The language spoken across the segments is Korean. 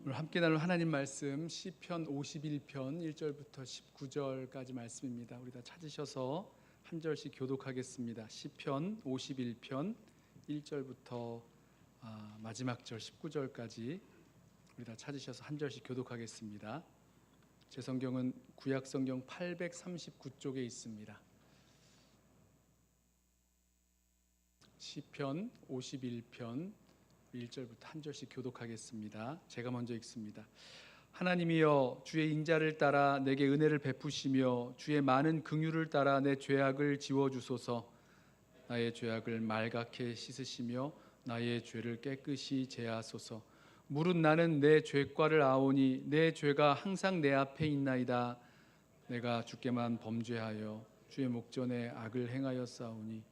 오늘 함께 나눌 하나님 말씀 시편 51편 1절부터 19절까지 말씀입니다. 우리 다 찾으셔서 한 절씩 교독하겠습니다. 시편 51편 1절부터 마지막 절 19절까지 우리 다 찾으셔서 한 절씩 교독하겠습니다. 제 성경은 구약 성경 839쪽에 있습니다. 시편 51편 1절부터 한 절씩 교독하겠습니다. 제가 먼저 읽습니다. 하나님이여, 주의 인자를 따라 내게 은혜를 베푸시며 주의 많은 긍휼을 따라 내 죄악을 지워주소서. 나의 죄악을 말갛게 씻으시며 나의 죄를 깨끗이 제하소서. 무릇 나는 내 죄과를 아오니 내 죄가 항상 내 앞에 있나이다. 내가 주께만 범죄하여 주의 목전에 악을 행하였사오니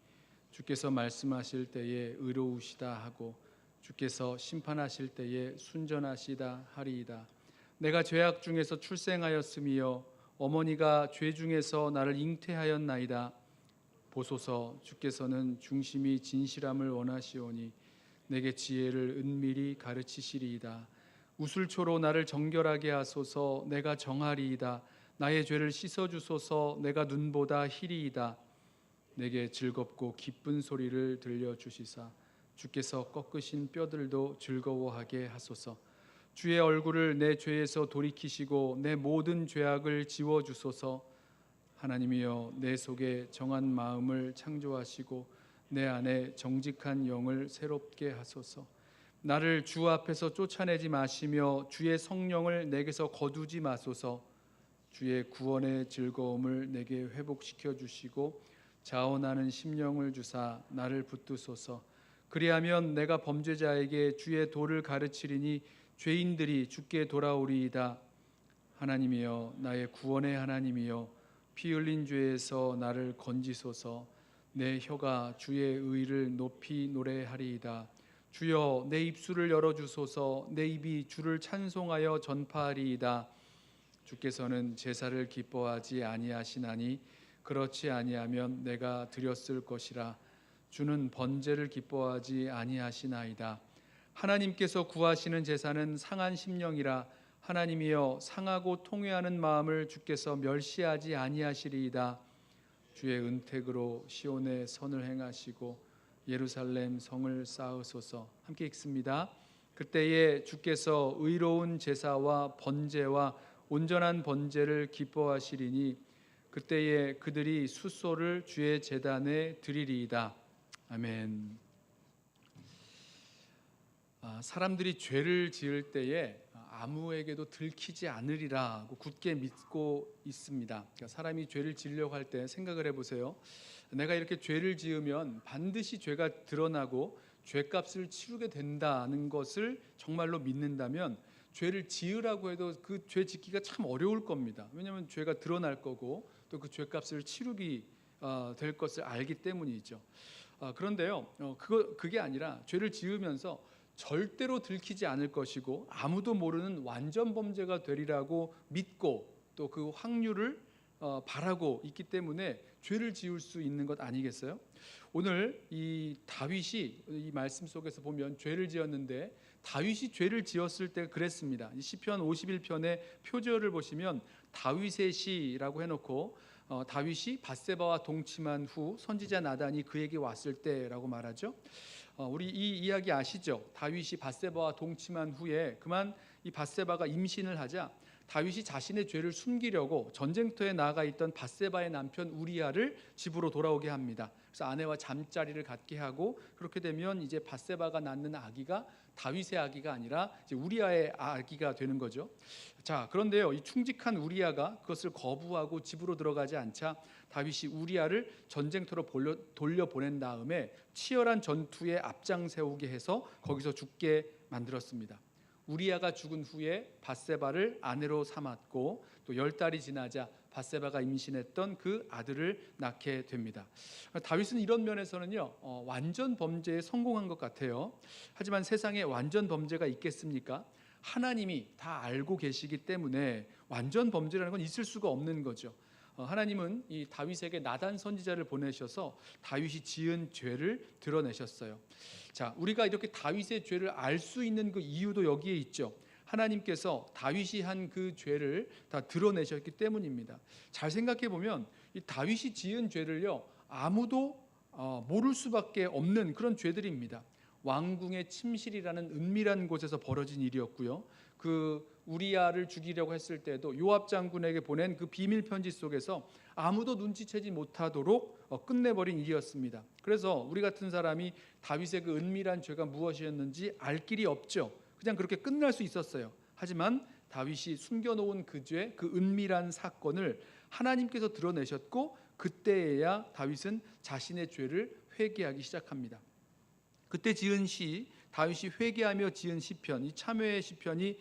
주께서 말씀하실 때에 의로우시다 하고 주께서 심판하실 때에 순전하시다 하리이다. 내가 죄악 중에서 출생하였으며 어머니가 죄 중에서 나를 잉태하였나이다. 보소서, 주께서는 중심이 진실함을 원하시오니 내게 지혜를 은밀히 가르치시리이다. 우슬초로 나를 정결하게 하소서. 내가 정하리이다. 나의 죄를 씻어주소서. 내가 눈보다 희리이다. 내게 즐겁고 기쁜 소리를 들려주시사 주께서 꺾으신 뼈들도 즐거워하게 하소서. 주의 얼굴을 내 죄에서 돌이키시고 내 모든 죄악을 지워주소서. 하나님이여, 내 속에 정한 마음을 창조하시고 내 안에 정직한 영을 새롭게 하소서. 나를 주 앞에서 쫓아내지 마시며 주의 성령을 내게서 거두지 마소서. 주의 구원의 즐거움을 내게 회복시켜 주시고 자원하는 심령을 주사 나를 붙드소서. 그리하면 내가 범죄자에게 주의 도를 가르치리니 죄인들이 주께 돌아오리이다. 하나님이여, 나의 구원의 하나님이여, 피 흘린 죄에서 나를 건지소서. 내 혀가 주의 의를 높이 노래하리이다. 주여, 내 입술을 열어주소서. 내 입이 주를 찬송하여 전파하리이다. 주께서는 제사를 기뻐하지 아니하시나니 그렇지 아니하면 내가 드렸을 것이라. 주는 번제를 기뻐하지 아니하시나이다. 하나님께서 구하시는 제사는 상한 심령이라. 하나님이여, 상하고 통회하는 마음을 주께서 멸시하지 아니하시리이다. 주의 은택으로 시온의 선을 행하시고 예루살렘 성을 쌓으소서. 함께 읽습니다. 그때에 주께서 의로운 제사와 번제와 온전한 번제를 기뻐하시리니 그때에 그들이 숫소를 주의 제단에 드리리이다. 아멘. 사람들이 죄를 지을 때에 아무에게도 들키지 않으리라고 굳게 믿고 있습니다. 그러니까 사람이 죄를 지으려고 할 때 생각을 해보세요. 내가 이렇게 죄를 지으면 반드시 죄가 드러나고 죄값을 치르게 된다는 것을 정말로 믿는다면 죄를 지으라고 해도 그 죄 짓기가 참 어려울 겁니다. 왜냐하면 죄가 드러날 거고 또 그 죄값을 치르기 될 것을 알기 때문이죠. 그런데요, 그게 아니라 죄를 지으면서 절대로 들키지 않을 것이고 아무도 모르는 완전 범죄가 되리라고 믿고 또 그 확률을 바라고 있기 때문에 죄를 지을 수 있는 것 아니겠어요? 오늘 이 다윗이 이 말씀 속에서 보면 죄를 지었는데 다윗이 죄를 지었을 때 그랬습니다. 시편 51편의 표절을 보시면 다윗의 시라고 해놓고 다윗이 밧세바와 동침한 후 선지자 나단이 그에게 왔을 때라고 말하죠. 우리 이 이야기 아시죠? 다윗이 밧세바와 동침한 후에 그만 이 밧세바가 임신을 하자 다윗이 자신의 죄를 숨기려고 전쟁터에 나가 있던 밧세바의 남편 우리아를 집으로 돌아오게 합니다. 그래서 아내와 잠자리를 갖게 하고 그렇게 되면 이제 밧세바가 낳는 아기가 다윗의 아기가 아니라 이제 우리아의 아기가 되는 거죠. 자, 그런데요, 이 충직한 우리아가 그것을 거부하고 집으로 들어가지 않자 다윗이 우리아를 전쟁터로 돌려보낸 다음에 치열한 전투에 앞장 세우게 해서 거기서 죽게 만들었습니다. 우리아가 죽은 후에 밧세바를 아내로 삼았고 또 10달이 지나자 밧세바가 임신했던 그 아들을 낳게 됩니다. 다윗은 이런 면에서는요, 완전 범죄에 성공한 것 같아요. 하지만 세상에 완전 범죄가 있겠습니까? 하나님이 다 알고 계시기 때문에 완전 범죄라는 건 있을 수가 없는 거죠. 하나님은 이 다윗에게 나단 선지자를 보내셔서 다윗이 지은 죄를 드러내셨어요. 자, 우리가 이렇게 다윗의 죄를 알 수 있는 그 이유도 여기에 있죠. 하나님께서 다윗이 한 그 죄를 다 드러내셨기 때문입니다. 잘 생각해 보면 이 다윗이 지은 죄를요 아무도 모를 수밖에 없는 그런 죄들입니다. 왕궁의 침실이라는 은밀한 곳에서 벌어진 일이었고요. 그 우리야를 죽이려고 했을 때도 요압 장군에게 보낸 그 비밀 편지 속에서 아무도 눈치채지 못하도록 끝내버린 일이었습니다. 그래서 우리 같은 사람이 다윗의 그 은밀한 죄가 무엇이었는지 알 길이 없죠. 그냥 그렇게 끝날 수 있었어요. 하지만 다윗이 숨겨놓은 그 죄, 그 은밀한 사건을 하나님께서 드러내셨고 그때에야 다윗은 자신의 죄를 회개하기 시작합니다. 그때 지은 시, 다윗이 회개하며 지은 시편, 이 참회의 시편이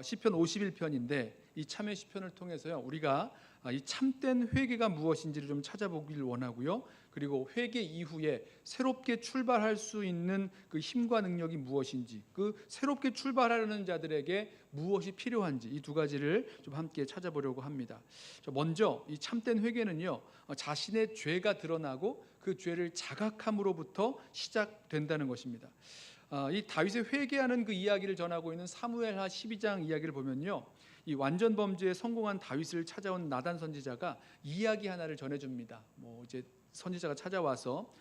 시편 51편인데 이 참회 시편을 통해서요 우리가 이 참된 회개가 무엇인지를 좀 찾아보길 원하고요. 그리고 회개 이후에 새롭게 출발할 수 있는 그 힘과 능력이 무엇인지, 그 새롭게 출발하려는 자들에게 무엇이 필요한지 이 두 가지를 좀 함께 찾아보려고 합니다. 먼저 이 참된 회개는요 자신의 죄가 드러나고 그 죄를 자각함으로부터 시작된다는 것입니다. 이 다윗의 회개하는 그 이야기를 전하고 있는 사무엘하 12장 이야기를 보면요, 이 완전 범죄에 성공한 다윗을 찾아온 나단 선지자가 이야기 하나를 전해줍니다. 이제 선지자가 찾아와서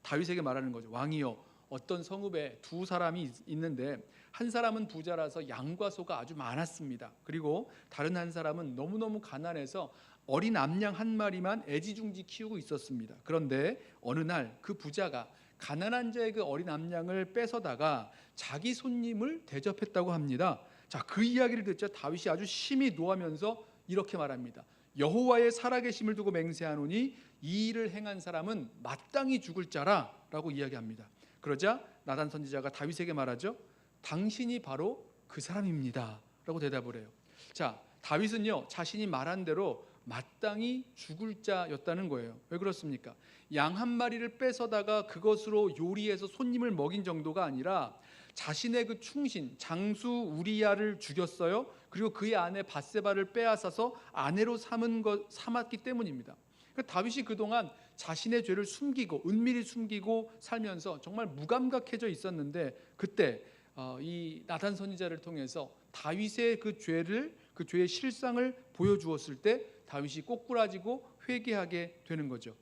다윗에게 말하는 거죠. 왕이여, 어떤 성읍에 두 사람이 있는데 한 사람은 부자라서 양과 소가 아주 많았습니다. 그리고 다른 한 사람은 너무너무 가난해서 어린 암양 한 마리만 애지중지 키우고 있었습니다. 그런데 어느 날 그 부자가 가난한 자의 그 어린 암양을 뺏어다가 자기 손님을 대접했다고 합니다. 자, 그 이야기를 듣자 다윗이 아주 심히 노하면서 이렇게 말합니다. 여호와의 살아계심을 두고 맹세하노니 이 일을 행한 사람은 마땅히 죽을 자라 라고 이야기합니다. 그러자 나단 선지자가 다윗에게 말하죠. 당신이 바로 그 사람입니다 라고 대답을 해요. 자, 다윗은요 자신이 말한 대로 마땅히 죽을 자였다는 거예요. 왜 그렇습니까? 양 한 마리를 뺏어다가 그것으로 요리해서 손님을 먹인 정도가 아니라 자신의 그 충신 장수 우리야를 죽였어요. 그리고 그의 아내 밧세바를 빼앗아서 아내로 삼았기 때문입니다. 그러니까 다윗이 그동안 자신의 죄를 숨기고 은밀히 숨기고 살면서 정말 무감각해져 있었는데 그때 이 나단 선지자를 통해서 다윗의 그 죄의 실상을 보여주었을 때 다윗이 꼬꾸라지고 회개하게 되는 거죠.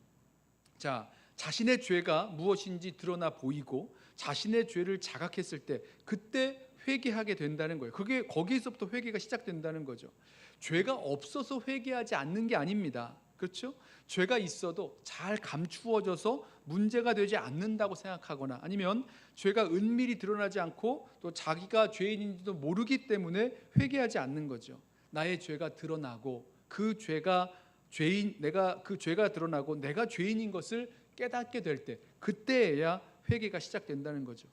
자, 자신의 죄가 무엇인지 드러나 보이고 자신의 죄를 자각했을 때 그때 회개하게 된다는 거예요. 그게 거기서부터 회개가 시작된다는 거죠. 죄가 없어서 회개하지 않는 게 아닙니다. 그렇죠? 죄가 있어도 잘 감추어져서 문제가 되지 않는다고 생각하거나 아니면 죄가 은밀히 드러나지 않고 또 자기가 죄인인지도 모르기 때문에 회개하지 않는 거죠. 나의 죄가 드러나고 내가 그 죄가 드러나고 내가 죄인인 것을 깨닫게 될 때 그때에야 회개가 시작된다는 거죠.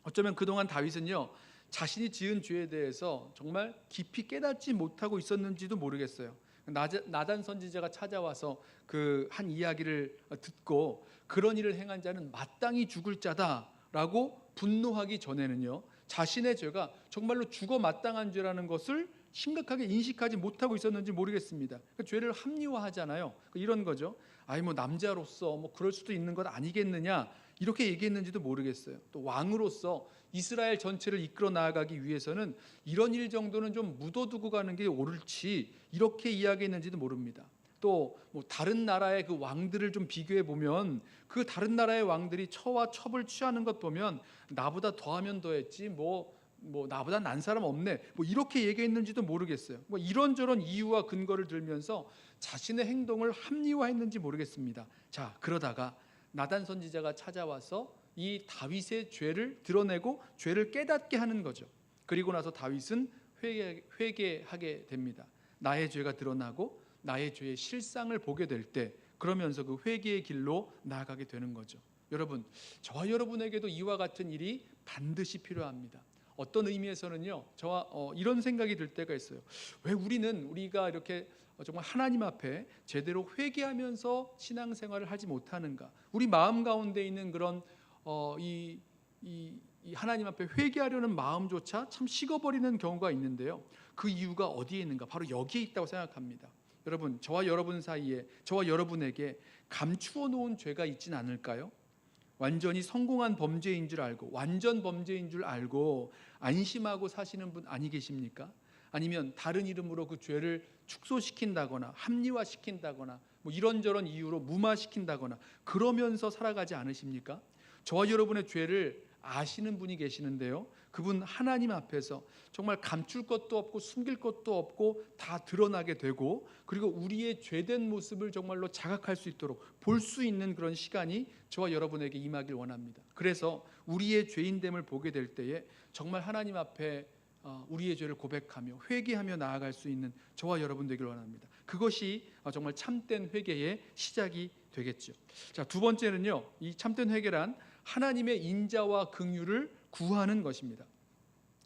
어쩌면 그동안 다윗은요 자신이 지은 죄에 대해서 정말 깊이 깨닫지 못하고 있었는지도 모르겠어요. 나단 선지자가 찾아와서 그 한 이야기를 듣고 그런 일을 행한 자는 마땅히 죽을 자다라고 분노하기 전에는요 자신의 죄가 정말로 죽어 마땅한 죄라는 것을 심각하게 인식하지 못하고 있었는지 모르겠습니다. 그 죄를 합리화하잖아요. 이런 거죠. 남자로서 그럴 수도 있는 것 아니겠느냐 이렇게 얘기했는지도 모르겠어요. 또 왕으로서 이스라엘 전체를 이끌어 나아가기 위해서는 이런 일 정도는 좀 묻어두고 가는 게 옳지 이렇게 이야기했는지도 모릅니다. 또 다른 나라의 그 왕들을 좀 비교해 보면 그 다른 나라의 왕들이 처와 첩을 취하는 것 보면 나보다 더하면 더했지 나보다 난 사람 없네 이렇게 얘기했는지도 모르겠어요. 이런저런 이유와 근거를 들면서 자신의 행동을 합리화했는지 모르겠습니다. 자, 그러다가 나단 선지자가 찾아와서 이 다윗의 죄를 드러내고 죄를 깨닫게 하는 거죠. 그리고 나서 다윗은 회개하게 됩니다. 나의 죄가 드러나고 나의 죄의 실상을 보게 될 때 그러면서 그 회개의 길로 나아가게 되는 거죠. 여러분, 저와 여러분에게도 이와 같은 일이 반드시 필요합니다. 어떤 의미에서는요 저와 이런 생각이 들 때가 있어요. 왜 우리가 이렇게 정말 하나님 앞에 제대로 회개하면서 신앙생활을 하지 못하는가? 우리 마음 가운데 있는 그런 이 하나님 앞에 회개하려는 마음조차 참 식어버리는 경우가 있는데요. 그 이유가 어디에 있는가? 바로 여기에 있다고 생각합니다. 여러분, 저와 여러분 사이에 저와 여러분에게 감추어 놓은 죄가 있진 않을까요? 완전히 성공한 범죄인 줄 알고, 완전 범죄인 줄 알고 안심하고 사시는 분 아니 계십니까? 아니면 다른 이름으로 그 죄를 축소시킨다거나 합리화시킨다거나 뭐 이런저런 이유로 무마시킨다거나 그러면서 살아가지 않으십니까? 저와 여러분의 죄를 아시는 분이 계시는데요, 그분 하나님 앞에서 정말 감출 것도 없고 숨길 것도 없고 다 드러나게 되고, 그리고 우리의 죄된 모습을 정말로 자각할 수 있도록 볼 수 있는 그런 시간이 저와 여러분에게 임하길 원합니다. 그래서 우리의 죄인됨을 보게 될 때에 정말 하나님 앞에 우리의 죄를 고백하며 회개하며 나아갈 수 있는 저와 여러분 되길 원합니다. 그것이 정말 참된 회개의 시작이 되겠죠. 자, 두 번째는요, 이 참된 회개란 하나님의 인자와 긍휼을 구하는 것입니다.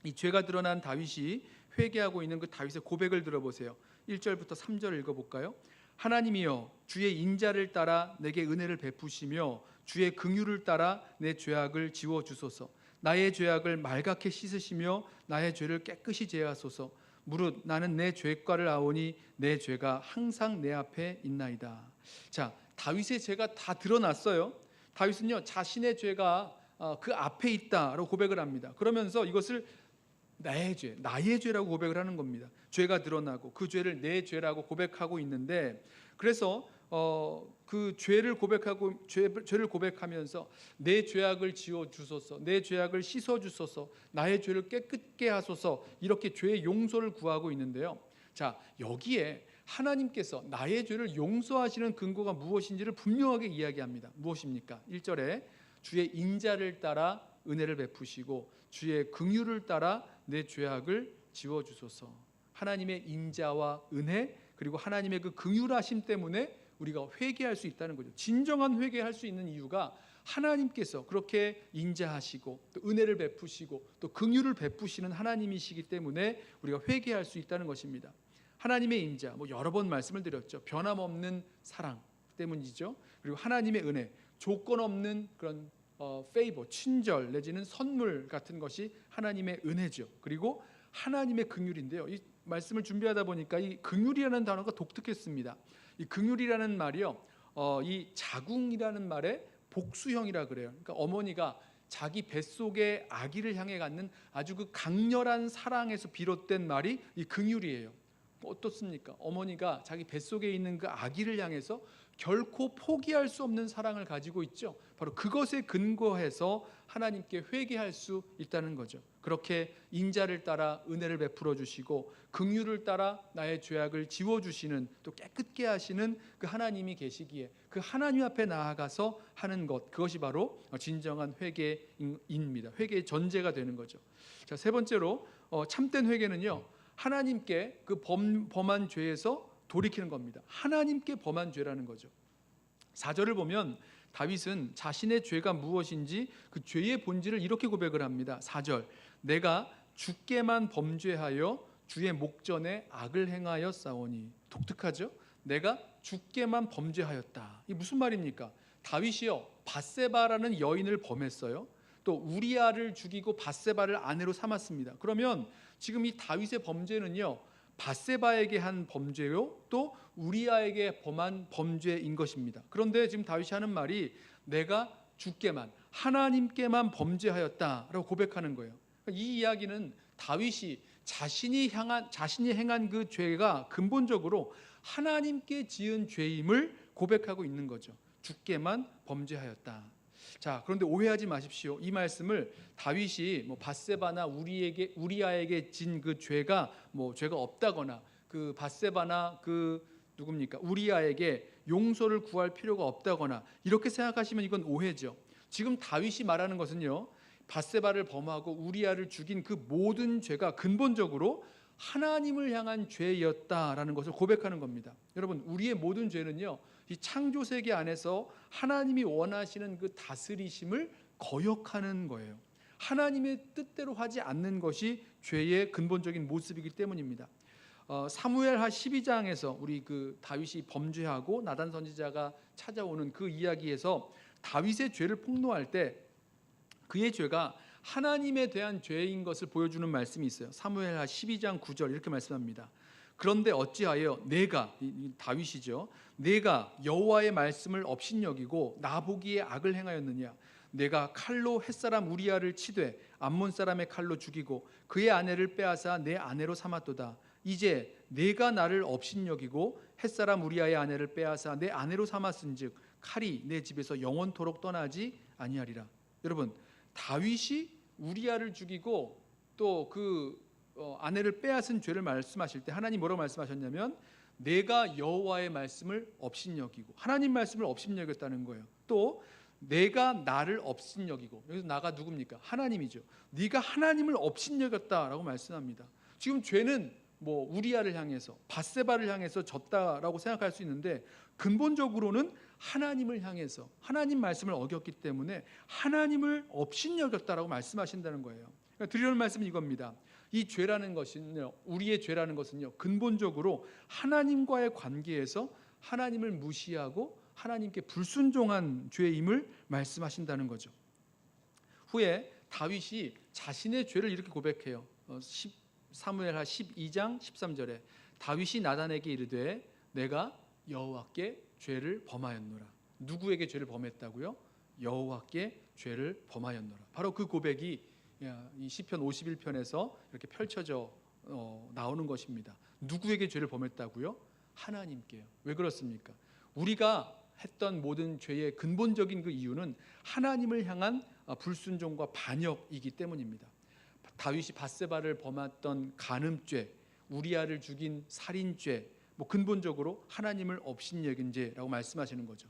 이 죄가 드러난 다윗이 회개하고 있는 그 다윗의 고백을 들어보세요. 1절부터 3절 읽어볼까요? 하나님이여, 주의 인자를 따라 내게 은혜를 베푸시며 주의 긍휼을 따라 내 죄악을 지워주소서. 나의 죄악을 말갛게 씻으시며 나의 죄를 깨끗이 제하소서. 무릇 나는 내 죄과를 아오니 내 죄가 항상 내 앞에 있나이다. 자, 다윗의 죄가 다 드러났어요. 다윗은요, 자신의 죄가 그 앞에 있다라고 고백을 합니다. 그러면서 이것을 나의 죄라고 고백을 하는 겁니다. 죄가 드러나고 그 죄를 내 죄라고 고백하고 있는데, 그래서 그 죄를 고백하면서 내 죄악을 지워 주소서, 내 죄악을 씻어 주소서, 나의 죄를 깨끗게 하소서, 이렇게 죄의 용서를 구하고 있는데요. 자, 여기에 하나님께서 나의 죄를 용서하시는 근거가 무엇인지를 분명하게 이야기합니다. 무엇입니까? 1절에 주의 인자를 따라 은혜를 베푸시고 주의 긍휼을 따라 내 죄악을 지워주소서. 하나님의 인자와 은혜, 그리고 하나님의 그 긍휼하심 때문에 우리가 회개할 수 있다는 거죠. 진정한 회개할 수 있는 이유가 하나님께서 그렇게 인자하시고 또 은혜를 베푸시고 또 긍휼을 베푸시는 하나님이시기 때문에 우리가 회개할 수 있다는 것입니다. 하나님의 인자, 여러 번 말씀을 드렸죠. 변함없는 사랑 때문이죠. 그리고 하나님의 은혜, 조건 없는 그런 페이버, 친절 내지는 선물 같은 것이 하나님의 은혜죠. 그리고 하나님의 긍휼인데요, 이 말씀을 준비하다 보니까 이 긍휼이라는 단어가 독특했습니다. 이 긍휼이라는 말이요, 이 자궁이라는 말의 복수형이라 그래요. 그러니까 어머니가 자기 뱃속의 아기를 향해 갖는 아주 그 강렬한 사랑에서 비롯된 말이 이 긍휼이에요. 어떻습니까? 어머니가 자기 뱃속에 있는 그 아기를 향해서 결코 포기할 수 없는 사랑을 가지고 있죠. 바로 그것에 근거해서 하나님께 회개할 수 있다는 거죠. 그렇게 인자를 따라 은혜를 베풀어 주시고 긍휼을 따라 나의 죄악을 지워 주시는, 또 깨끗게 하시는 그 하나님이 계시기에 그 하나님 앞에 나아가서 하는 것, 그것이 바로 진정한 회개입니다. 회개의 전제가 되는 거죠. 자, 세 번째로 참된 회개는요, 하나님께 그 범한 죄에서 돌이키는 겁니다. 하나님께 범한 죄라는 거죠. 4절을 보면 다윗은 자신의 죄가 무엇인지 그 죄의 본질을 이렇게 고백을 합니다. 4절, 내가 주께만 범죄하여 주의 목전에 악을 행하여 싸우니. 독특하죠? 내가 주께만 범죄하였다. 이게 무슨 말입니까? 다윗이요, 밧세바라는 여인을 범했어요. 또 우리아를 죽이고 밧세바를 아내로 삼았습니다. 그러면 지금 이 다윗의 범죄는요, 밧세바에게 한 범죄요, 또 우리아에게 범한 범죄인 것입니다. 그런데 지금 다윗이 하는 말이 내가 주께만, 하나님께만 범죄하였다라고 고백하는 거예요. 이 이야기는 다윗이 자신이 행한 그 죄가 근본적으로 하나님께 지은 죄임을 고백하고 있는 거죠. 주께만 범죄하였다. 자, 그런데 오해하지 마십시오. 이 말씀을 다윗이 밧세바나 우리아에게 진 그 죄가 죄가 없다거나 그 밧세바나 우리아에게 용서를 구할 필요가 없다거나 이렇게 생각하시면 이건 오해죠. 지금 다윗이 말하는 것은요, 밧세바를 범하고 우리아를 죽인 그 모든 죄가 근본적으로 하나님을 향한 죄였다라는 것을 고백하는 겁니다. 여러분, 우리의 모든 죄는요, 이 창조 세계 안에서 하나님이 원하시는 그 다스리심을 거역하는 거예요. 하나님의 뜻대로 하지 않는 것이 죄의 근본적인 모습이기 때문입니다. 사무엘하 12장에서 우리 그 다윗이 범죄하고 나단 선지자가 찾아오는 그 이야기에서 다윗의 죄를 폭로할 때 그의 죄가 하나님에 대한 죄인 것을 보여주는 말씀이 있어요. 사무엘하 12장 9절 이렇게 말씀합니다. 그런데 어찌하여 내가, 다윗이죠, 내가 여호와의 말씀을 업신여기고 나보기에 악을 행하였느냐? 내가 칼로 햇사람 우리아를 치되 암몬 사람의 칼로 죽이고 그의 아내를 빼앗아 내 아내로 삼았도다. 이제 내가 나를 업신여기고 햇사람 우리아의 아내를 빼앗아 내 아내로 삼았은즉 칼이 내 집에서 영원토록 떠나지 아니하리라. 여러분, 다윗이 우리아를 죽이고 또 그 아내를 빼앗은 죄를 말씀하실 때 하나님 뭐라고 말씀하셨냐면 내가 여호와의 말씀을 업신여기고, 하나님 말씀을 업신여겼다는 거예요. 또 내가 나를 업신여기고, 여기서 나가 누굽니까? 하나님이죠. 네가 하나님을 업신여겼다라고 말씀합니다. 지금 죄는 뭐 우리아를 향해서, 밧세바를 향해서 졌다라고 생각할 수 있는데 근본적으로는 하나님을 향해서 하나님 말씀을 어겼기 때문에 하나님을 업신여겼다라고 말씀하신다는 거예요. 그러니까 드리는 말씀은 이겁니다. 이 죄라는 것은요, 우리의 죄라는 것은요, 근본적으로 하나님과의 관계에서 하나님을 무시하고 하나님께 불순종한 죄임을 말씀하신다는 거죠. 후에 다윗이 자신의 죄를 이렇게 고백해요. 사무엘하 12장 13절에 다윗이 나단에게 이르되 내가 여호와께 죄를 범하였노라. 누구에게 죄를 범했다고요? 여호와께 죄를 범하였노라. 바로 그 고백이 이 시편 51편에서 이렇게 펼쳐져 나오는 것입니다. 누구에게 죄를 범했다고요? 하나님께요. 왜 그렇습니까? 우리가 했던 모든 죄의 근본적인 그 이유는 하나님을 향한 불순종과 반역이기 때문입니다. 다윗이 밧세바를 범했던 간음죄, 우리아를 죽인 살인죄, 근본적으로 하나님을 업신여긴 죄라고 말씀하시는 거죠.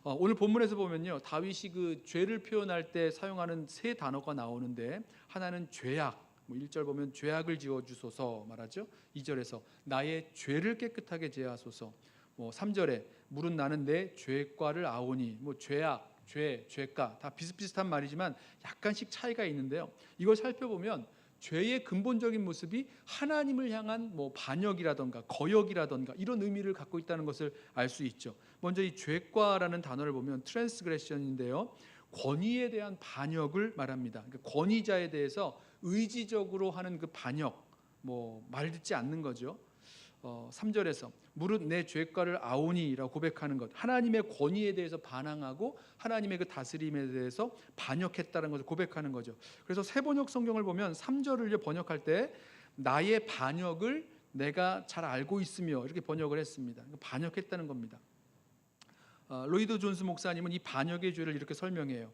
오늘 본문에서 보면요, 다윗이 그 죄를 표현할 때 사용하는 세 단어가 나오는데 하나는 죄악, 1절 보면 죄악을 지어주소서 말하죠. 2절에서 나의 죄를 깨끗하게 제하소서, 3절에 물은 나는 내 죄과를 아오니, 죄악, 죄가 다 비슷비슷한 말이지만 약간씩 차이가 있는데요. 이걸 살펴보면 죄의 근본적인 모습이 하나님을 향한 반역이라던가 거역이라던가 이런 의미를 갖고 있다는 것을 알 수 있죠. 먼저 이 죄과라는 단어를 보면 트랜스그레션인데요, 권위에 대한 반역을 말합니다. 그러니까 권위자에 대해서 의지적으로 하는 그 반역, 말 듣지 않는 거죠. 3절에서 무릇 내 죄과를 아오니라고 고백하는 것, 하나님의 권위에 대해서 반항하고 하나님의 그 다스림에 대해서 반역했다는 것을 고백하는 거죠. 그래서 세번역 성경을 보면 3절을 번역할 때 나의 반역을 내가 잘 알고 있으며 이렇게 번역을 했습니다. 반역했다는 겁니다. 로이드 존스 목사님은 이 반역의 죄를 이렇게 설명해요.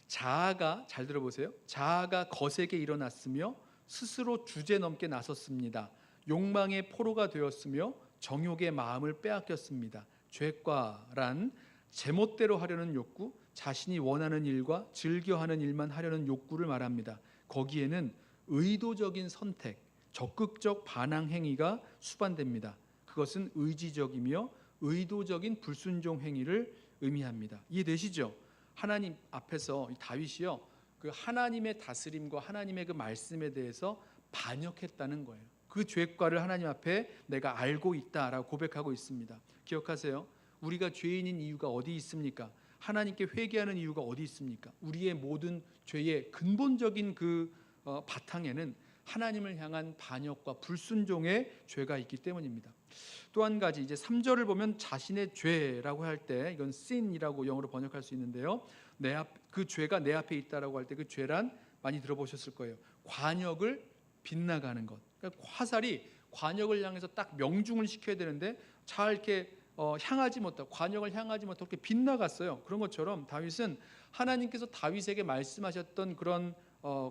자아가, 잘 들어보세요, 자아가 거세게 일어났으며 스스로 주제넘게 나섰습니다. 욕망의 포로가 되었으며 정욕의 마음을 빼앗겼습니다. 죄과란 제멋대로 하려는 욕구, 자신이 원하는 일과 즐겨하는 일만 하려는 욕구를 말합니다. 거기에는 의도적인 선택, 적극적 반항 행위가 수반됩니다. 그것은 의지적이며 의도적인 불순종 행위를 의미합니다. 이해되시죠? 하나님 앞에서 다윗이요, 그 하나님의 다스림과 하나님의 그 말씀에 대해서 반역했다는 거예요. 그 죄과를 하나님 앞에 내가 알고 있다라고 고백하고 있습니다. 기억하세요. 우리가 죄인인 이유가 어디 있습니까? 하나님께 회개하는 이유가 어디 있습니까? 우리의 모든 죄의 근본적인 그 바탕에는 하나님을 향한 반역과 불순종의 죄가 있기 때문입니다. 또 한 가지, 이제 3절을 보면 자신의 죄라고 할 때 이건 sin이라고 영어로 번역할 수 있는데요, 그 죄가 내 앞에 있다라고 할 때 그 죄란 많이 들어보셨을 거예요. 관역을 빗나가는 것. 그러니까 화살이 관역을 향해서 딱 명중을 시켜야 되는데 잘 이렇게 향하지 못하고, 관역을 향하지 못하고 이렇게 빗나갔어요. 그런 것처럼 다윗은 하나님께서 다윗에게 말씀하셨던 그런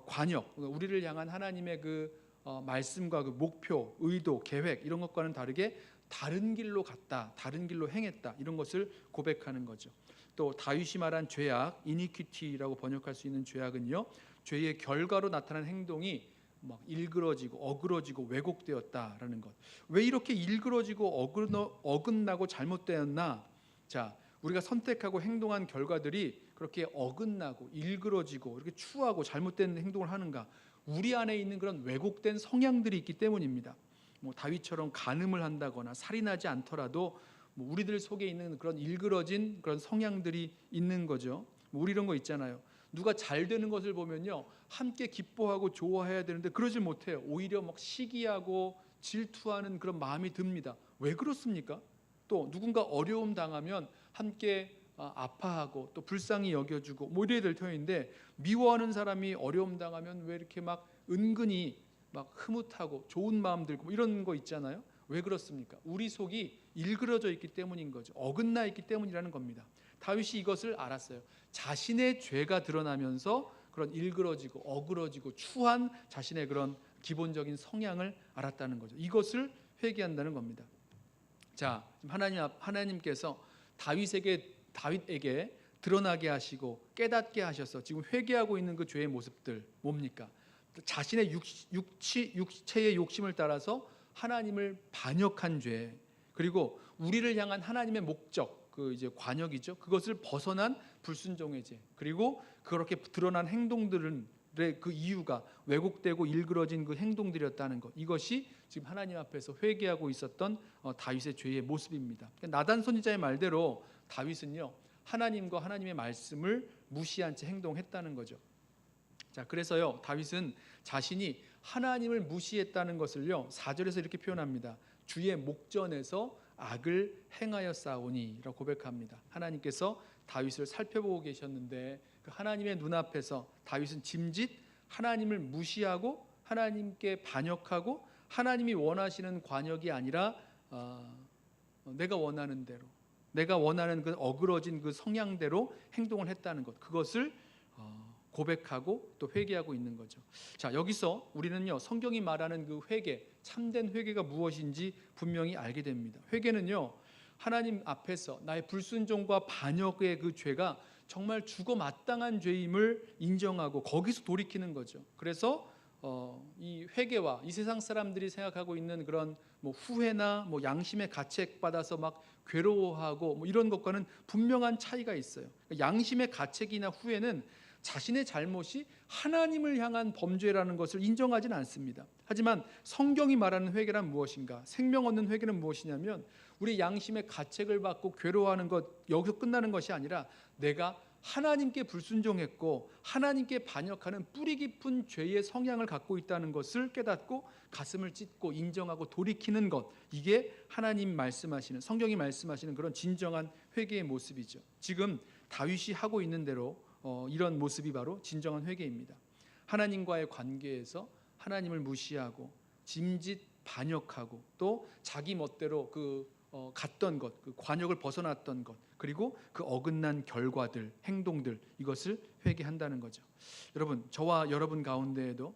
관역, 우리를 향한 하나님의 그 말씀과 그 목표, 의도, 계획 이런 것과는 다르게 다른 길로 갔다, 다른 길로 행했다, 이런 것을 고백하는 거죠. 또 다윗이 말한 죄악, iniquity라고 번역할 수 있는 죄악은요, 죄의 결과로 나타난 행동이 막 일그러지고 어그러지고 왜곡되었다라는 것. 왜 이렇게 일그러지고 어긋나고 잘못되었나? 자, 우리가 선택하고 행동한 결과들이 그렇게 어긋나고 일그러지고 이렇게 추하고 잘못된 행동을 하는가? 우리 안에 있는 그런 왜곡된 성향들이 있기 때문입니다. 다윗처럼 간음을 한다거나 살인하지 않더라도 우리들 속에 있는 그런 일그러진 그런 성향들이 있는 거죠. 우리 이런 거 있잖아요. 누가 잘 되는 것을 보면요, 함께 기뻐하고 좋아해야 되는데 그러질 못해요. 오히려 막 시기하고 질투하는 그런 마음이 듭니다. 왜 그렇습니까? 또 누군가 어려움 당하면 함께 아파하고 또 불쌍히 여겨주고 뭐 이래야 될 터인데, 미워하는 사람이 어려움 당하면 왜 이렇게 막 은근히 막 흐뭇하고 좋은 마음 들고 뭐 이런 거 있잖아요. 왜 그렇습니까? 우리 속이 일그러져 있기 때문인 거죠. 어긋나 있기 때문이라는 겁니다. 다윗이 이것을 알았어요. 자신의 죄가 드러나면서 그런 일그러지고 어그러지고 추한 자신의 그런 기본적인 성향을 알았다는 거죠. 이것을 회개한다는 겁니다. 자, 하나님께서 다윗에게 드러나게 하시고 깨닫게 하셔서 지금 회개하고 있는 그 죄의 모습들 뭡니까? 자신의 육체의 욕심을 따라서 하나님을 반역한 죄, 그리고 우리를 향한 하나님의 목적, 그 이제 관역이죠. 그것을 벗어난 불순종의 죄, 그리고 그렇게 드러난 행동들은 그 이유가 왜곡되고 일그러진 그 행동들이었다는 것, 이것이 지금 하나님 앞에서 회개하고 있었던 다윗의 죄의 모습입니다. 그러니까 나단 선지자의 말대로 다윗은요, 하나님과 하나님의 말씀을 무시한 채 행동했다는 거죠. 자, 그래서요, 다윗은 자신이 하나님을 무시했다는 것을요 4절에서 이렇게 표현합니다. 주의 목전에서 악을 행하였사오니 라고 고백합니다. 하나님께서 다윗을 살펴보고 계셨는데 그 하나님의 눈앞에서 다윗은 짐짓 하나님을 무시하고 하나님께 반역하고 하나님이 원하시는 관역이 아니라 내가 원하는 대로, 내가 원하는 그 어그러진 그 성향대로 행동을 했다는 것, 그것을 고백하고 또 회개하고 있는 거죠. 자, 여기서 우리는요 성경이 말하는 그 회개, 참된 회개가 무엇인지 분명히 알게 됩니다. 회개는요 하나님 앞에서 나의 불순종과 반역의 그 죄가 정말 죽어 마땅한 죄임을 인정하고 거기서 돌이키는 거죠. 그래서 이 회개와 이 세상 사람들이 생각하고 있는 그런 뭐 후회나 뭐 양심의 가책 받아서 막 괴로워하고 뭐 이런 것과는 분명한 차이가 있어요. 양심의 가책이나 후회는 자신의 잘못이 하나님을 향한 범죄라는 것을 인정하지는 않습니다. 하지만 성경이 말하는 회개란 무엇인가? 생명 얻는 회개는 무엇이냐면 우리 양심의 가책을 받고 괴로워하는 것, 여기서 끝나는 것이 아니라 내가 하나님께 불순종했고 하나님께 반역하는 뿌리 깊은 죄의 성향을 갖고 있다는 것을 깨닫고 가슴을 찢고 인정하고 돌이키는 것, 이게 하나님 말씀하시는, 성경이 말씀하시는 그런 진정한 회개의 모습이죠. 지금 다윗이 하고 있는 대로 이런 모습이 바로 진정한 회개입니다. 하나님과의 관계에서 하나님을 무시하고 짐짓 반역하고 또 자기 멋대로 갔던 것, 그 관역을 벗어났던 것, 그리고 그 어긋난 결과들, 행동들, 이것을 회개한다는 거죠. 여러분, 저와 여러분 가운데에도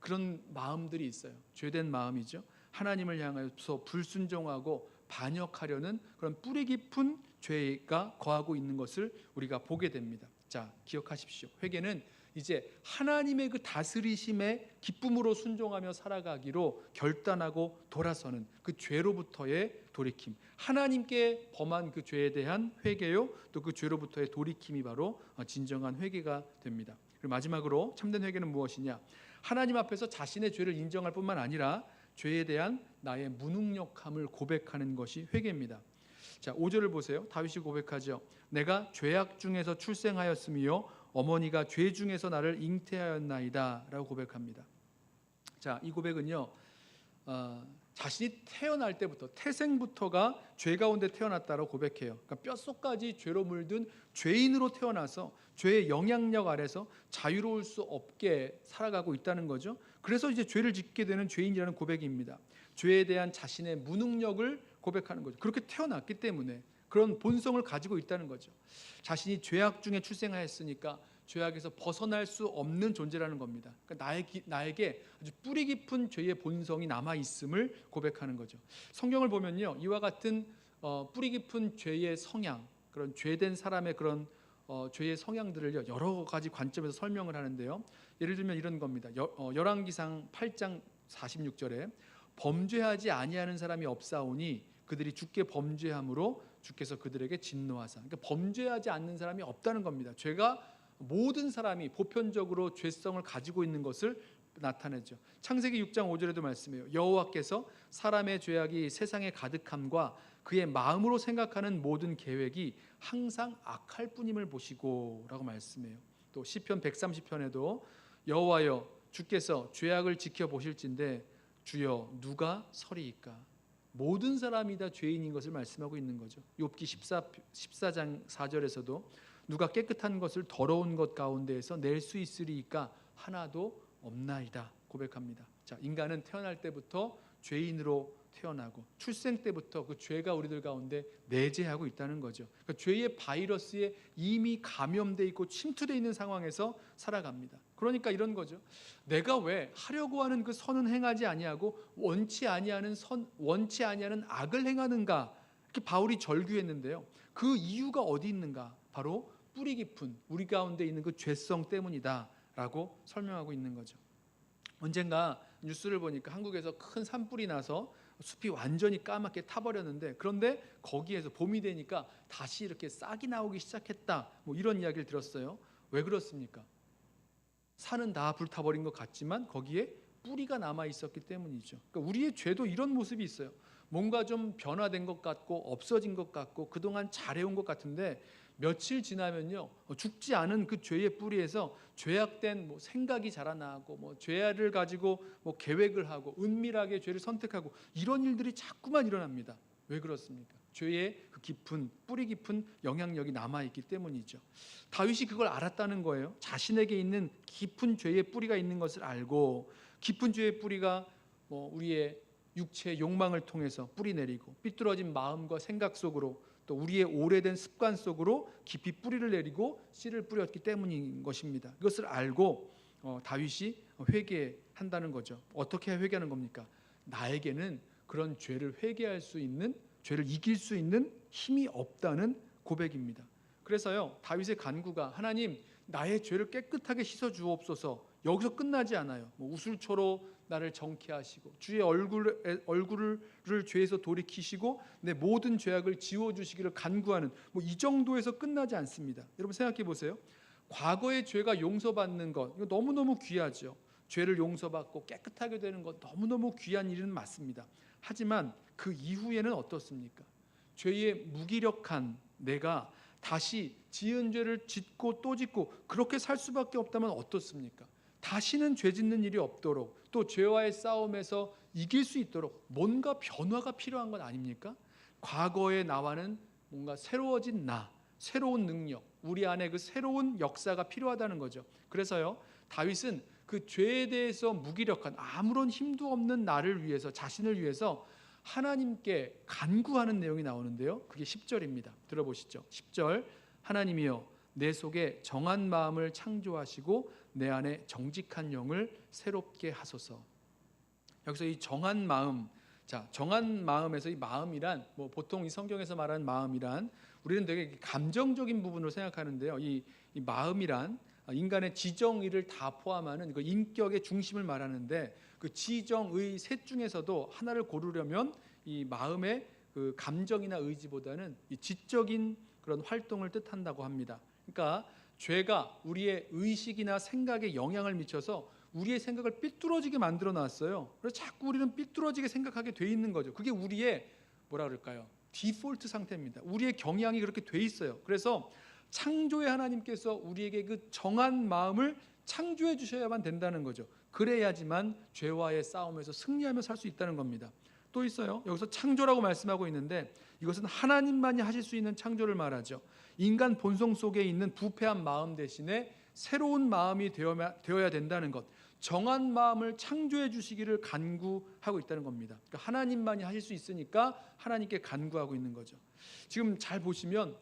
그런 마음들이 있어요. 죄된 마음이죠. 하나님을 향해서 불순종하고 반역하려는 그런 뿌리 깊은 죄가 거하고 있는 것을 우리가 보게 됩니다. 자, 기억하십시오. 회개는 이제 하나님의 그 다스리심에 기쁨으로 순종하며 살아가기로 결단하고 돌아서는 그 죄로부터의 돌이킴, 하나님께 범한 그 죄에 대한 회개요, 또 그 죄로부터의 돌이킴이 바로 진정한 회개가 됩니다. 그리고 마지막으로 참된 회개는 무엇이냐? 하나님 앞에서 자신의 죄를 인정할 뿐만 아니라 죄에 대한 나의 무능력함을 고백하는 것이 회개입니다. 자, 5절을 보세요. 다윗이 고백하죠. 내가 죄악 중에서 출생하였으며 어머니가 죄 중에서 나를 잉태하였나이다 라고 고백합니다. 자, 이 고백은요 자신이 태어날 때부터, 태생부터가 죄 가운데 태어났다고 고백해요. 그러니까 뼛속까지 죄로 물든 죄인으로 태어나서 죄의 영향력 아래서 자유로울 수 없게 살아가고 있다는 거죠. 그래서 이제 죄를 짓게 되는 죄인이라는 고백입니다. 죄에 대한 자신의 무능력을 고백하는 거죠. 그렇게 태어났기 때문에 그런 본성을 가지고 있다는 거죠. 자신이 죄악 중에 출생하였으니까 죄악에서 벗어날 수 없는 존재라는 겁니다. 그러니까 나에게 아주 뿌리 깊은 죄의 본성이 남아 있음을 고백하는 거죠. 성경을 보면요, 이와 같은 뿌리 깊은 죄의 성향, 그런 죄된 사람의 그런 죄의 성향들을 여러 가지 관점에서 설명을 하는데요. 예를 들면 이런 겁니다. 열왕기상 8장 46절에 범죄하지 아니하는 사람이 없사오니 그들이 주께 범죄함으로 주께서 그들에게 진노하사. 그러니까 범죄하지 않는 사람이 없다는 겁니다. 죄가 모든 사람이 보편적으로 죄성을 가지고 있는 것을 나타내죠. 창세기 6장 5절에도 말씀해요. 여호와께서 사람의 죄악이 세상에 가득함과 그의 마음으로 생각하는 모든 계획이 항상 악할 뿐임을 보시고 라고 말씀해요. 또 시편 130편에도 여호와여 주께서 죄악을 지켜보실진데 주여 누가 서리이까. 모든 사람이 다 죄인인 것을 말씀하고 있는 거죠. 욥기 14장 4절에서도 누가 깨끗한 것을 더러운 것 가운데에서 낼 수 있으리이까 하나도 없나이다 고백합니다. 자, 인간은 태어날 때부터 죄인으로 태어나고 출생 때부터 그 죄가 우리들 가운데 내재하고 있다는 거죠. 그러니까 죄의 바이러스에 이미 감염돼 있고 침투돼 있는 상황에서 살아갑니다. 그러니까 이런 거죠. 내가 왜 하려고 하는 그 선은 행하지 아니하고 원치 아니하는 악을 행하는가? 이렇게 바울이 절규했는데요. 그 이유가 어디 있는가? 바로 뿌리 깊은 우리 가운데 있는 그 죄성 때문이다라고 설명하고 있는 거죠. 언젠가 뉴스를 보니까 한국에서 큰 산불이 나서 숲이 완전히 까맣게 타버렸는데, 그런데 거기에서 봄이 되니까 다시 이렇게 싹이 나오기 시작했다, 뭐 이런 이야기를 들었어요. 왜 그렇습니까? 산은 다 불타버린 것 같지만 거기에 뿌리가 남아 있었기 때문이죠. 그러니까 우리의 죄도 이런 모습이 있어요. 뭔가 좀 변화된 것 같고 없어진 것 같고 그동안 잘해온 것 같은데 며칠 지나면요, 죽지 않은 그 죄의 뿌리에서 죄악된 생각이 자라나고 죄를 가지고 계획을 하고 은밀하게 죄를 선택하고 이런 일들이 자꾸만 일어납니다. 왜 그렇습니까? 죄의 그 깊은 뿌리 깊은 영향력이 남아있기 때문이죠. 다윗이 그걸 알았다는 거예요. 자신에게 있는 깊은 죄의 뿌리가 있는 것을 알고, 깊은 죄의 뿌리가 우리의 육체의 욕망을 통해서 뿌리 내리고 삐뚤어진 마음과 생각 속으로 또 우리의 오래된 습관 속으로 깊이 뿌리를 내리고 씨를 뿌렸기 때문인 것입니다. 이것을 알고 다윗이 회개한다는 거죠. 어떻게 회개하는 겁니까? 나에게는 그런 죄를 회개할 수 있는, 죄를 이길 수 있는 힘이 없다는 고백입니다. 그래서요, 다윗의 간구가 하나님 나의 죄를 깨끗하게 씻어 주옵소서, 여기서 끝나지 않아요. 우술초로 나를 정케 하시고 주의 얼굴을 죄에서 돌이키시고 내 모든 죄악을 지워주시기를 간구하는 이 정도에서 끝나지 않습니다. 여러분 생각해 보세요. 과거의 죄가 용서받는 것, 이거 너무너무 귀하죠. 죄를 용서받고 깨끗하게 되는 것 너무너무 귀한 일은 맞습니다. 하지만 그 이후에는 어떻습니까? 죄의 무기력한 내가 다시 지은 죄를 짓고 또 짓고 그렇게 살 수밖에 없다면 어떻습니까? 다시는 죄 짓는 일이 없도록, 또 죄와의 싸움에서 이길 수 있도록 뭔가 변화가 필요한 건 아닙니까? 과거의 나와는 뭔가 새로워진 나, 새로운 능력, 우리 안에 그 새로운 역사가 필요하다는 거죠. 그래서요, 다윗은 그 죄에 대해서 무기력한 아무런 힘도 없는 나를 위해서, 자신을 위해서 하나님께 간구하는 내용이 나오는데요, 그게 10절입니다. 들어보시죠. 10절, 하나님이여 내 속에 정한 마음을 창조하시고 내 안에 정직한 영을 새롭게 하소서. 여기서 이 정한 마음, 자, 정한 마음에서 이 마음이란 보통 이 성경에서 말하는 마음이란 우리는 되게 감정적인 부분으로 생각하는데요, 이 마음이란 인간의 지정의를 다 포함하는 그 인격의 중심을 말하는데, 그 지정의 셋 중에서도 하나를 고르려면 이 마음의 그 감정이나 의지보다는 이 지적인 그런 활동을 뜻한다고 합니다. 그러니까 죄가 우리의 의식이나 생각에 영향을 미쳐서 우리의 생각을 삐뚤어지게 만들어 놨어요. 그래서 자꾸 우리는 삐뚤어지게 생각하게 돼 있는 거죠. 그게 우리의 뭐라 그럴까요? 디폴트 상태입니다. 우리의 경향이 그렇게 돼 있어요. 그래서 창조의 하나님께서 우리에게 그 정한 마음을 창조해 주셔야만 된다는 거죠. 그래야지만 죄와의 싸움에서 승리하며 살 수 있다는 겁니다. 또 있어요. 여기서 창조라고 말씀하고 있는데 이것은 하나님만이 하실 수 있는 창조를 말하죠. 인간 본성 속에 있는 부패한 마음 대신에 새로운 마음이 되어야 된다는 것, 정한 마음을 창조해 주시기를 간구하고 있다는 겁니다. 그러니까 하나님만이 하실 수 있으니까 하나님께 간구하고 있는 거죠. 지금 잘 보시면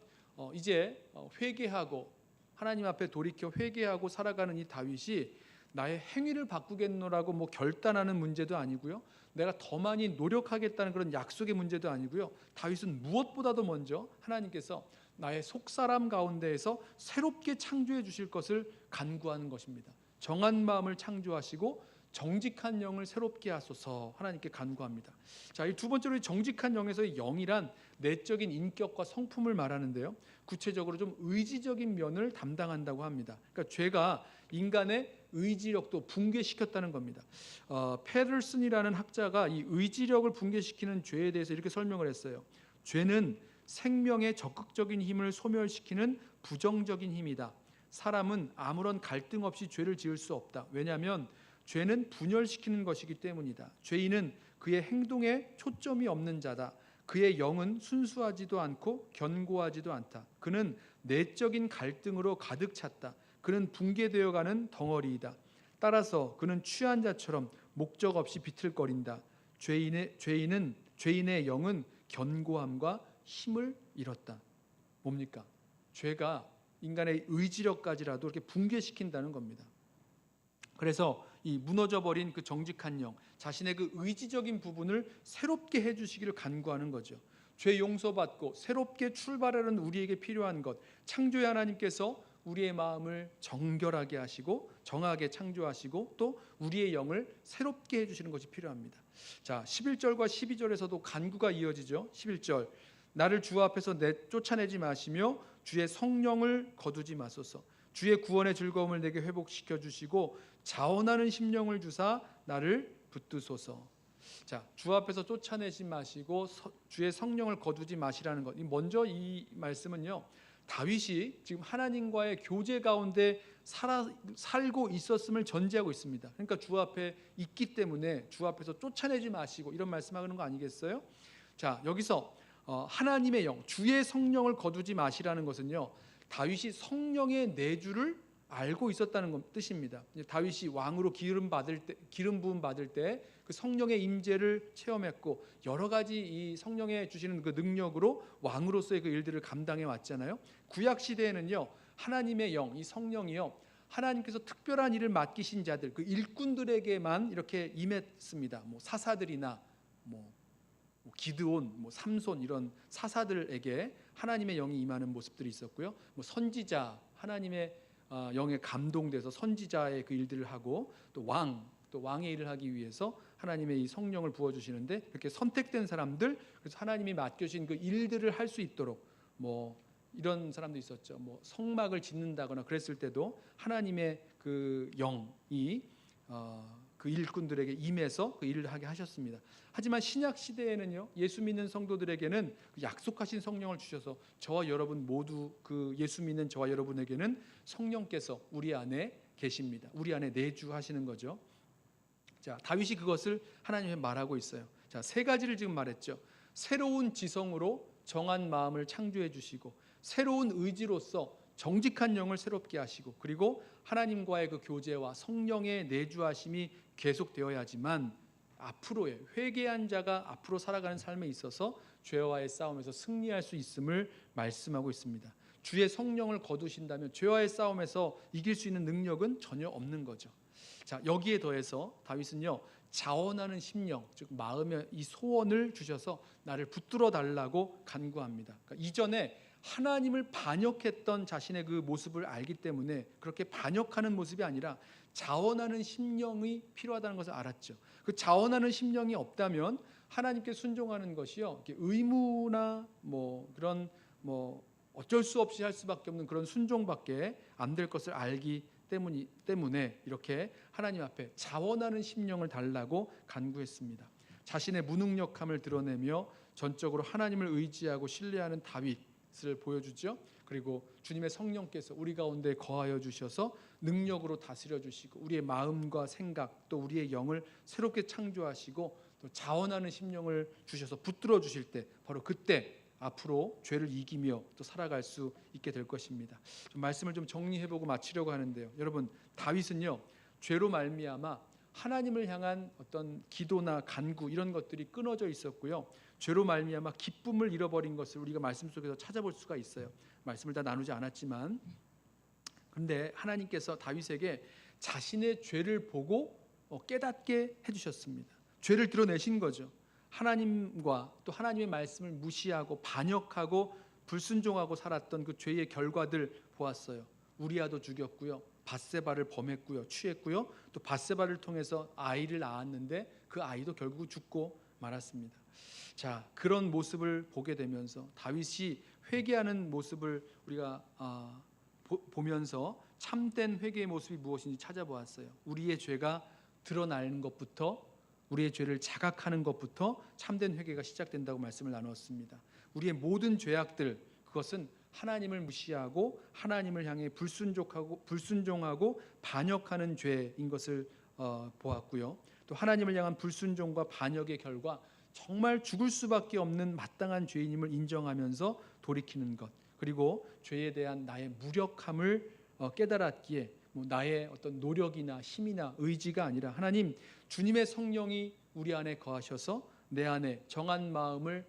이제 회개하고 하나님 앞에 돌이켜 회개하고 살아가는 이 다윗이 나의 행위를 바꾸겠노라고 결단하는 문제도 아니고요, 내가 더 많이 노력하겠다는 그런 약속의 문제도 아니고요, 다윗은 무엇보다도 먼저 하나님께서 나의 속사람 가운데에서 새롭게 창조해 주실 것을 간구하는 것입니다. 정한 마음을 창조하시고 정직한 영을 새롭게 하소서 하나님께 간구합니다. 자, 이 두 번째로 정직한 영에서의 영이란 내적인 인격과 성품을 말하는데요, 구체적으로 좀 의지적인 면을 담당한다고 합니다. 그러니까 죄가 인간의 의지력도 붕괴시켰다는 겁니다. 페르슨이라는 학자가 이 의지력을 붕괴시키는 죄에 대해서 이렇게 설명을 했어요. 죄는 생명의 적극적인 힘을 소멸시키는 부정적인 힘이다. 사람은 아무런 갈등 없이 죄를 지을 수 없다. 왜냐하면 죄는 분열시키는 것이기 때문이다. 죄인은 그의 행동에 초점이 없는 자다. 그의 영은 순수하지도 않고 견고하지도 않다. 그는 내적인 갈등으로 가득 찼다. 그는 붕괴되어가는 덩어리이다. 따라서 그는 취한 자처럼 목적 없이 비틀거린다. 죄인의 영은 견고함과 힘을 잃었다. 뭡니까? 죄가 인간의 의지력까지라도 이렇게 붕괴시킨다는 겁니다. 그래서 이 무너져버린 그 정직한 영, 자신의 그 의지적인 부분을 새롭게 해주시기를 간구하는 거죠. 죄 용서받고 새롭게 출발하는 우리에게 필요한 것, 창조의 하나님께서 우리의 마음을 정결하게 하시고 정하게 창조하시고 또 우리의 영을 새롭게 해주시는 것이 필요합니다. 자, 11절과 12절에서도 간구가 이어지죠. 11절, 나를 주 앞에서 쫓아내지 마시며 주의 성령을 거두지 마소서. 주의 구원의 즐거움을 내게 회복시켜 주시고 자원하는 심령을 주사 나를 붙드소서. 자, 주 앞에서 쫓아내지 마시고 주의 성령을 거두지 마시라는 것. 먼저 이 말씀은요, 다윗이 지금 하나님과의 교제 가운데 살고 있었음을 전제하고 있습니다. 그러니까 주 앞에 있기 때문에 주 앞에서 쫓아내지 마시고 이런 말씀하는 거 아니겠어요? 자, 여기서 하나님의 영, 주의 성령을 거두지 마시라는 것은요, 다윗이 성령의 내주를 알고 있었다는 뜻입니다. 다윗이 왕으로 기름 부음 받을 때 그 성령의 임재를 체험했고 여러 가지 이 성령의 주시는 그 능력으로 왕으로서의 그 일들을 감당해 왔잖아요. 구약 시대에는요, 하나님의 영, 이 성령이요, 하나님께서 특별한 일을 맡기신 자들, 그 일꾼들에게만 이렇게 임했습니다. 뭐 사사들이나 뭐 기드온, 삼손 이런 사사들에게 하나님의 영이 임하는 모습들이 있었고요. 뭐 선지자, 하나님의 영에 감동돼서 선지자의 그 일들을 하고 또 왕의 일을 하기 위해서 하나님의 이 성령을 부어주시는데 이렇게 선택된 사람들, 그래서 하나님이 맡겨주신 그 일들을 할 수 있도록 뭐 이런 사람도 있었죠. 뭐 성막을 짓는다거나 그랬을 때도 하나님의 그 영이 그 일꾼들에게 임해서 그 일을 하게 하셨습니다. 하지만 신약 시대에는요, 예수 믿는 성도들에게는 약속하신 성령을 주셔서 저와 여러분 모두 그 예수 믿는 저와 여러분에게는 성령께서 우리 안에 계십니다. 우리 안에 내주하시는 거죠. 자, 다윗이 그것을 하나님께 말하고 있어요. 자, 세 가지를 지금 말했죠. 새로운 지성으로 정한 마음을 창조해 주시고 새로운 의지로서 정직한 영을 새롭게 하시고 그리고 하나님과의 그 교제와 성령의 내주하심이 계속되어야지만 앞으로의 회개한 자가 앞으로 살아가는 삶에 있어서 죄와의 싸움에서 승리할 수 있음을 말씀하고 있습니다. 주의 성령을 거두신다면 죄와의 싸움에서 이길 수 있는 능력은 전혀 없는 거죠. 자, 여기에 더해서 다윗은요, 자원하는 심령, 즉 마음의 이 소원을 주셔서 나를 붙들어 달라고 간구합니다. 그러니까 이전에 하나님을 반역했던 자신의 그 모습을 알기 때문에 그렇게 반역하는 모습이 아니라 자원하는 심령이 필요하다는 것을 알았죠. 그 자원하는 심령이 없다면 하나님께 순종하는 것이요, 의무나 그런 어쩔 수 없이 할 수밖에 없는 그런 순종밖에 안 될 것을 알기 때문에 이렇게 하나님 앞에 자원하는 심령을 달라고 간구했습니다. 자신의 무능력함을 드러내며 전적으로 하나님을 의지하고 신뢰하는 다윗을 보여주죠. 그리고 주님의 성령께서 우리 가운데 거하여 주셔서 능력으로 다스려 주시고 우리의 마음과 생각 또 우리의 영을 새롭게 창조하시고 또 자원하는 심령을 주셔서 붙들어 주실 때 바로 그때 앞으로 죄를 이기며 또 살아갈 수 있게 될 것입니다. 말씀을 좀 정리해보고 마치려고 하는데요. 여러분, 다윗은요, 죄로 말미암아 하나님을 향한 어떤 기도나 간구 이런 것들이 끊어져 있었고요. 죄로 말미암아 기쁨을 잃어버린 것을 우리가 말씀 속에서 찾아볼 수가 있어요. 말씀을 다 나누지 않았지만, 그런데 하나님께서 다윗에게 자신의 죄를 보고 깨닫게 해주셨습니다. 죄를 드러내신 거죠. 하나님과 또 하나님의 말씀을 무시하고 반역하고 불순종하고 살았던 그 죄의 결과들 보았어요. 우리아도 죽였고요, 밧세바를 범했고요, 취했고요, 또 밧세바를 통해서 아이를 낳았는데 그 아이도 결국 죽고 말았습니다. 자, 그런 모습을 보게 되면서 다윗이 회개하는 모습을 우리가 보면서 참된 회개의 모습이 무엇인지 찾아보았어요. 우리의 죄가 드러나는 것부터, 우리의 죄를 자각하는 것부터 참된 회개가 시작된다고 말씀을 나누었습니다. 우리의 모든 죄악들, 그것은 하나님을 무시하고 하나님을 향해 불순종하고 반역하는 죄인 것을 보았고요. 또 하나님을 향한 불순종과 반역의 결과 정말 죽을 수밖에 없는 마땅한 죄인임을 인정하면서 돌이키는 것, 그리고 죄에 대한 나의 무력함을 깨달았기에 나의 어떤 노력이나 힘이나 의지가 아니라 하나님 주님의 성령이 우리 안에 거하셔서 내 안에 정한 마음을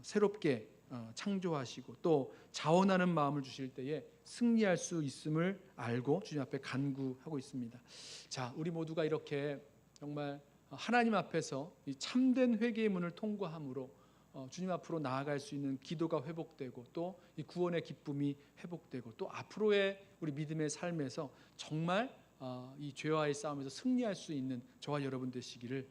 새롭게 창조하시고 또 자원하는 마음을 주실 때에 승리할 수 있음을 알고 주님 앞에 간구하고 있습니다. 자, 우리 모두가 이렇게 정말 하나님 앞에서 이 참된 회개의 문을 통과함으로 주님 앞으로 나아갈 수 있는 기도가 회복되고 또 이 구원의 기쁨이 회복되고 또 앞으로의 우리 믿음의 삶에서 정말 이 죄와의 싸움에서 승리할 수 있는 저와 여러분 되시기를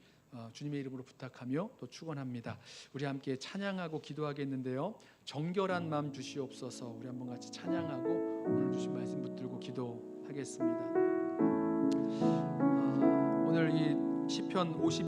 주님의 이름으로 부탁하며 또 축원합니다. 우리 함께 찬양하고 기도하겠는데요. 정결한 마음 주시옵소서. 우리 한번 같이 찬양하고 오늘 주신 말씀 붙들고 기도하겠습니다. 오늘 이 시편 50